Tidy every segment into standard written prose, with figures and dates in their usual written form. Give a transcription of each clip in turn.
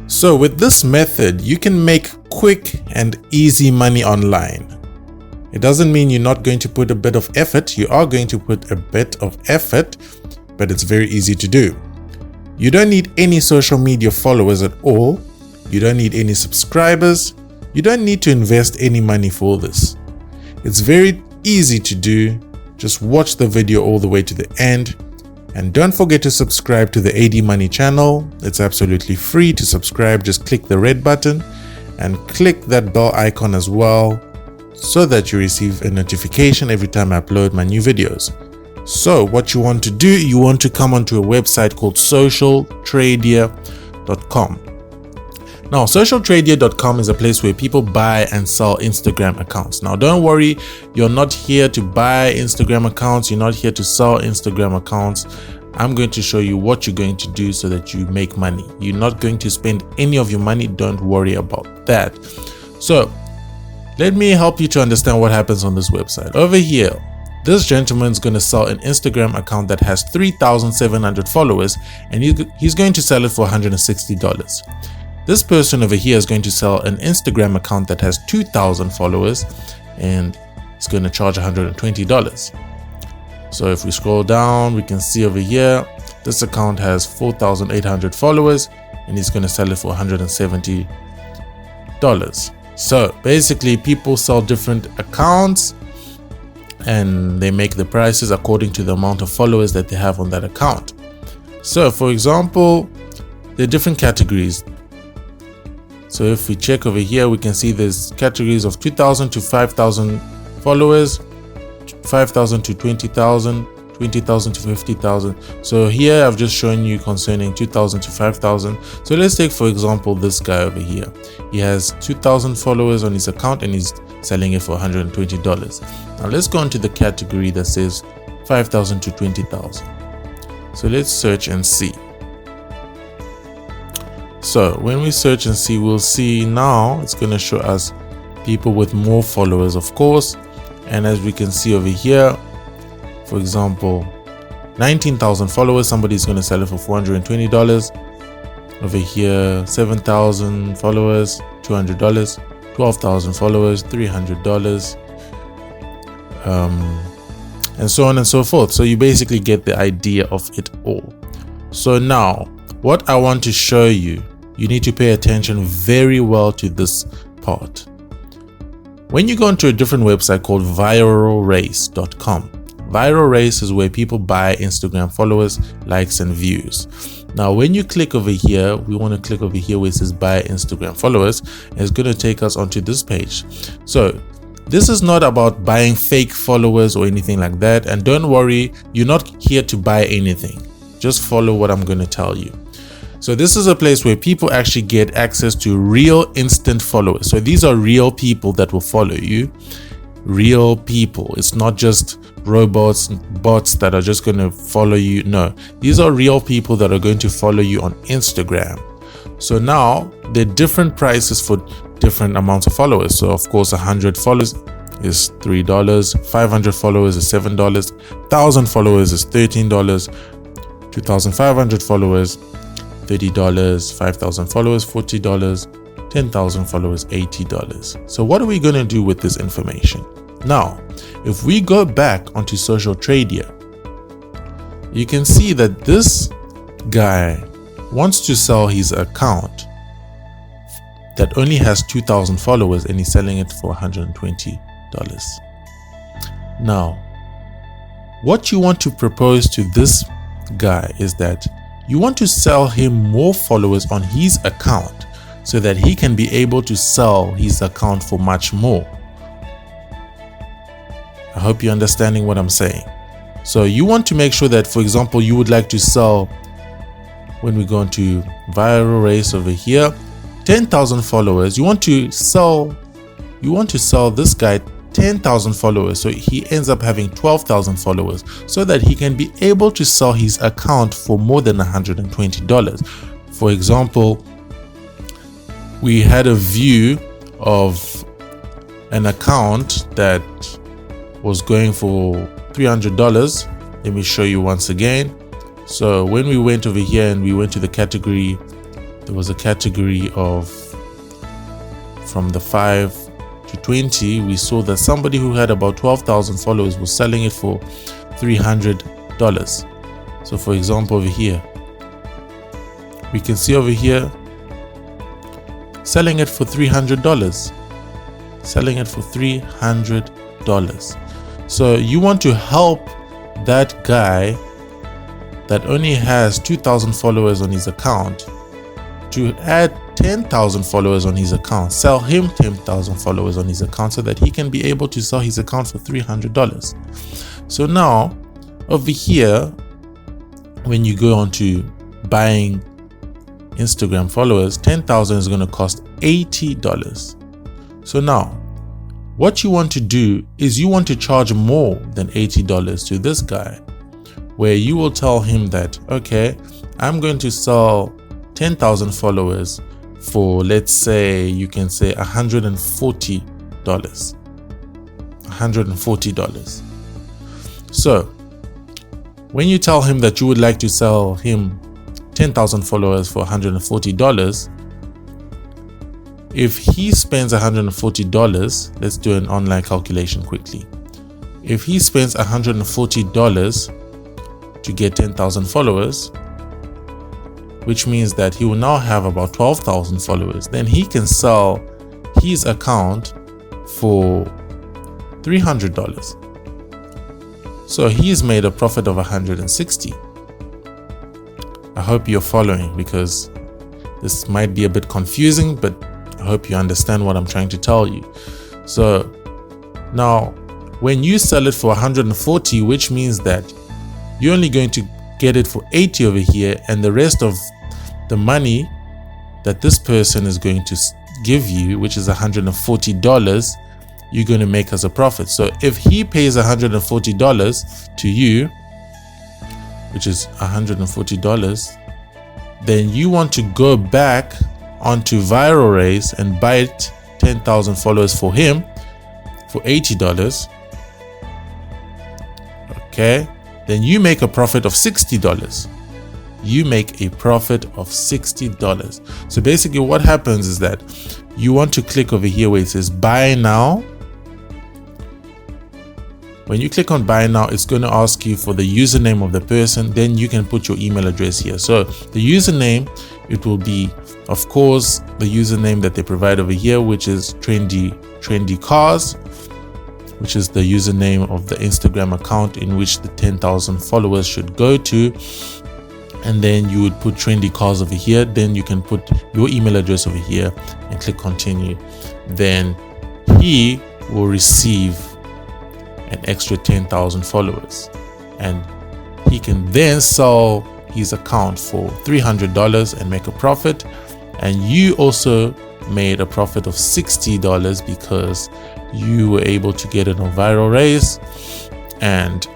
So with this method, you can make quick and easy money online. It doesn't mean you're not going to put a bit of effort. You are going to put a bit of effort, but it's very easy to do. You don't need any social media followers at all. You don't need any subscribers. You don't need to invest any money for this. It's very easy to do. Just watch the video all the way to the end. And don't forget to subscribe to the AD Money channel. It's absolutely free to subscribe. Just click the red button and click that bell icon as well, so that you receive a notification every time I upload my new videos. So what you want to do, you want to come onto a website called socialtradia.com. Now, socialtradia.com is a place where people buy and sell Instagram accounts. Now, don't worry, you're not here to buy Instagram accounts. You're not here to sell Instagram accounts. I'm going to show you what you're going to do so that you make money. You're not going to spend any of your money. Don't worry about that. So, let me help you to understand what happens on this website. Over here, this gentleman is going to sell an Instagram account that has 3,700 followers, and he's going to sell it for $160. This person over here is going to sell an Instagram account that has 2,000 followers, and he's going to charge $120. So if we scroll down, we can see over here, this account has 4,800 followers, and he's going to sell it for $170. So basically, people sell different accounts and they make the prices according to the amount of followers that they have on that account. So for example, there are different categories. So if we check over here, we can see there's categories of 2,000 to 5,000 followers, 5,000 to 20,000, 20,000 to 50,000. So here I've just shown you concerning 2,000 to 5,000. So let's take, for example, this guy over here. He has 2,000 followers on his account and he's selling it for $120. Now let's go into the category that says 5,000 to 20,000. So let's search and see. So when we search and see, we'll see now it's going to show us people with more followers, of course. And as we can see over here, for example, 19,000 followers, somebody's going to sell it for $420. Over here, 7,000 followers, $200. 12,000 followers, $300. And so on and so forth. So you basically get the idea of it all. So now, what I want to show you, you need to pay attention very well to this part. When you go into a different website called viralrace.com, Viral Race is where people buy Instagram followers, likes, and views. Now, when you click over here, we want to click over here where it says buy Instagram followers, and it's going to take us onto this page. So this is not about buying fake followers or anything like that. And don't worry, you're not here to buy anything. Just follow what I'm going to tell you. So this is a place where people actually get access to real instant followers. So these are real people that will follow you. Real people. It's not just robots, bots that are just going to follow you. No, these are real people that are going to follow you on Instagram. So now there are different prices for different amounts of followers. So of course, 100 followers is $3, 500 followers is $7, 1,000 followers is $13, 2,500 followers $30, 5,000 followers $40, 10,000 followers $80. So what are we going to do with this information? Now, if we go back onto Social Tradia, you can see that this guy wants to sell his account that only has 2,000 followers and he's selling it for $120. Now, what you want to propose to this guy is that you want to sell him more followers on his account so that he can be able to sell his account for much more. I hope you're understanding what I'm saying. So you want to make sure that, for example, you would like to sell, when we go into Viral Race over here, 10,000 followers. You want to sell this guy 10,000 followers, so he ends up having 12,000 followers, so that he can be able to sell his account for more than $120. For example, we had a view of an account that was going for $300. Let me show you once again. So when we went over here and we went to the category there was a category of from the 5 to 20. We saw that somebody who had about 12,000 followers was selling it for $300. So for example, over here we can see over here selling it for $300, selling it for $300. So you want to help that guy that only has 2,000 followers on his account to add 10,000 followers on his account, sell him 10,000 followers on his account so that he can be able to sell his account for $300. So now over here, when you go on to buying Instagram followers, 10,000 is going to cost $80. So now what you want to do is you want to charge more than $80 to this guy, where you will tell him that, okay, I'm going to sell 10,000 followers for, let's say, you can say $140. $140. So when you tell him that you would like to sell him 10,000 followers for $140, if he spends $140, let's do an online calculation quickly. If he spends $140 to get 10,000 followers, which means that he will now have about 12,000 followers, then he can sell his account for $300. So he's made a profit of $160. I hope you're following, because this might be a bit confusing, but I hope you understand what I'm trying to tell you. So now when you sell it for $140, which means that you're only going to get it for $80 over here, and the rest of the money that this person is going to give you, which is $140, you're going to make as a profit. So if he pays $140 to you, which is $140, then you want to go back onto Viral Race and buy 10,000 followers for him for $80. Okay, then you make a profit of $60. You make a profit of $60. So basically what happens is that you want to click over here where it says buy now. When you click on buy now, it's going to ask you for the username of the person. Then you can put your email address here. So the username, it will be, of course, the username that they provide over here, which is trendy cars, which is the username of the Instagram account in which the 10,000 followers should go to. And then you would put trendy cars over here. Then you can put your email address over here and click continue. Then he will receive an extra 10,000 followers, and he can then sell his account for $300 and make a profit. And you also made a profit of $60 because you were able to get it on Viral Race and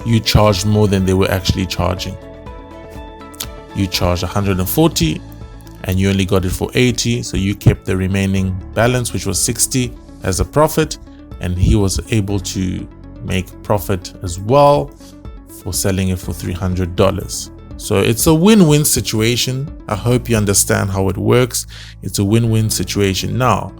you charged more than they were actually charging. You charged $140 and you only got it for $80, so you kept the remaining balance, which was $60, as a profit, and he was able to make profit as well for selling it for $300. So it's a win-win situation. I hope you understand how it works. It's a win-win situation. Now,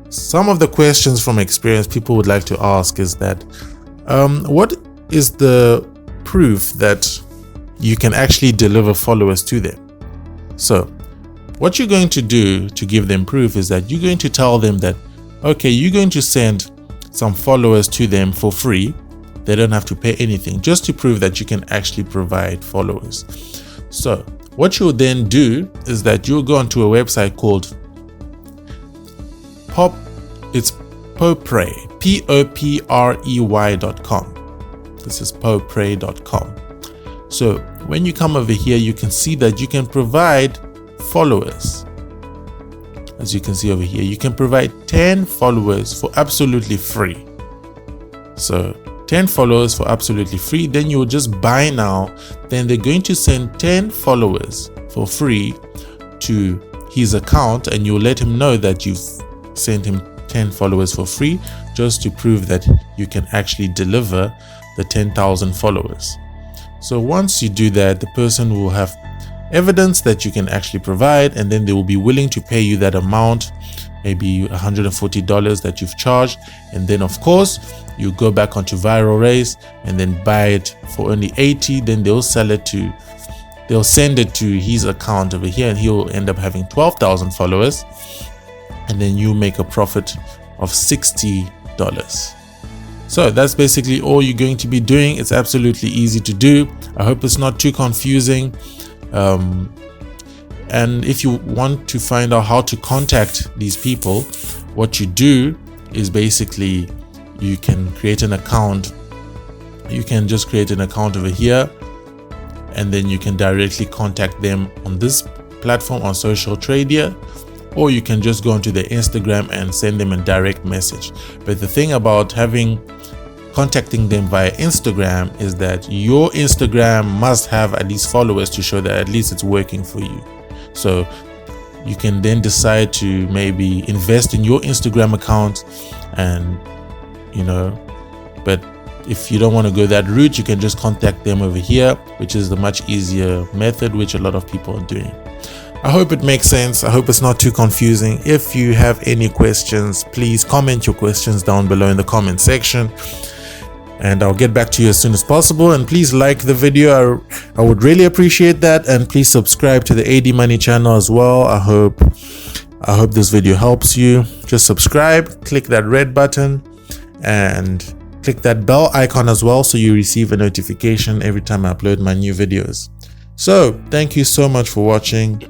some of the questions from experience people would like to ask is that what is the proof that you can actually deliver followers to them? So what you're going to do to give them proof is that you're going to tell them that, okay, you're going to send some followers to them for free. They don't have to pay anything, just to prove that you can actually provide followers. So what you'll then do is that you'll go onto a website called Poprey, Poprey.com. This is Poprey.com. So when you come over here, you can see that you can provide followers. As you can see over here, you can provide 10 followers for absolutely free. So 10 followers for absolutely free. Then you will just buy now. Then they're going to send 10 followers for free to his account, and you'll let him know that you've sent him 10 followers for free, just to prove that you can actually deliver the 10,000 followers. So once you do that, the person will have evidence that you can actually provide, and then they will be willing to pay you that amount, maybe $140 that you've charged. And then of course you go back onto Viral Race and then buy it for only $80. Then they'll send it to his account over here, and he'll end up having 12,000 followers, and then you make a profit of $60. So that's basically all you're going to be doing. It's absolutely easy to do. I hope it's not too confusing. And if you want to find out how to contact these people, what you do is basically you can create an account. You can just create an account over here, and then you can directly contact them on this platform on Social Tradia, or you can just go onto their Instagram and send them a direct message. But the thing about contacting them via Instagram is that your Instagram must have at least followers to show that at least it's working for you. So you can then decide to maybe invest in your Instagram account, and but if you don't want to go that route, you can just contact them over here, which is the much easier method, which a lot of people are doing. I hope it makes sense. I hope it's not too confusing. If you have any questions, please comment your questions down below in the comment section, and I'll get back to you as soon as possible. And please like the video. I would really appreciate that. And please subscribe to the AD Money channel as well. I hope this video helps you. Just subscribe, click that red button, and click that bell icon as well, so you receive a notification every time I upload my new videos. So thank you so much for watching,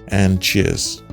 and cheers.